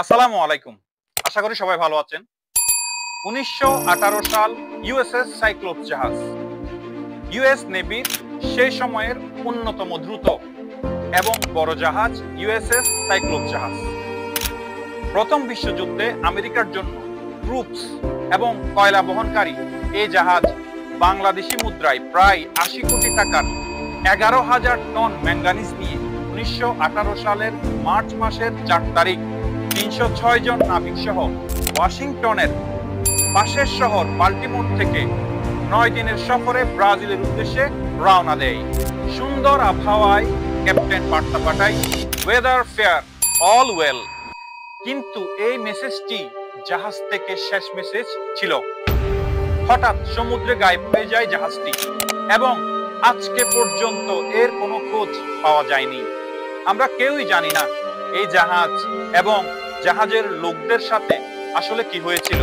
আসসালামু আলাইকুম। আশা করি সবাই ভালো আছেন। ১৯১৮ সাল ইউএসএস সাইক্লোপস জাহাজ ইউএস নেভির সেই সময়ের অন্যতম দ্রুত এবং বড় জাহাজ ইউএসএস সাইক্লোপস জাহাজ। প্রথম বিশ্বযুদ্ধে আমেরিকার জন্য ট্রুপস এবং কয়লা বহনকারী এই জাহাজ বাংলাদেশি মুদ্রায় প্রায় ৮০ কোটি টাকার ১১,০০০ টন ম্যাঙ্গানিজ নিয়ে ১৯১৮ সালের মার্চ মাসের ৪ তারিখ ৩০৬ জন নাবিক সহ ওয়াশিংটনের পাশের শহর বাল্টিমোর থেকে ৯ দিনের সফরে ব্রাজিলের উদ্দেশ্যে রওনা দেয়। সুন্দর আবহাওয়ায় ক্যাপ্টেন বার্তা পাঠায়, ওয়েদার ফেয়ার, অল ওয়েল। কিন্তু এই মেসেজটি জাহাজ থেকে শেষ মেসেজ ছিল। হঠাৎ সমুদ্রে গায়েব হয়ে যায় জাহাজটি এবং আজকে পর্যন্ত এর কোনো খোঁজ পাওয়া যায়নি। আমরা কেউই জানি না এই জাহাজ এবং জাহাজের লোকদের সাথে আসলে কি হয়েছিল।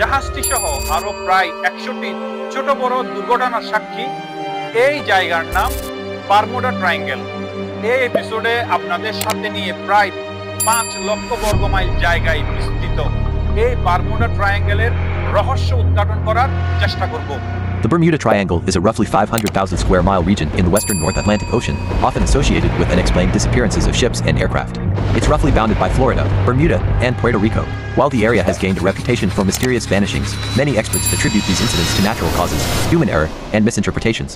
জাহাজটি সহ আরো প্রায় ১০০টি ছোট বড় দুর্ঘটনার সাক্ষী এই জায়গার নাম বারমুডা ট্রায়াঙ্গেল। এই এপিসোডে আপনাদের সাথে নিয়ে প্রায় ৫ লক্ষ বর্গ মাইল জায়গায় বিস্তৃত এই বারমুডা ট্রায়াঙ্গেলের রহস্য উদ্ঘাটন করার চেষ্টা করব। The Bermuda Triangle is a roughly 500,000 square mile region in the western North Atlantic Ocean, often associated with unexplained disappearances of ships and aircraft. It's roughly bounded by Florida, Bermuda, and Puerto Rico. While the area has gained a reputation for mysterious vanishings, many experts attribute these incidents to natural causes, human error, and misinterpretations.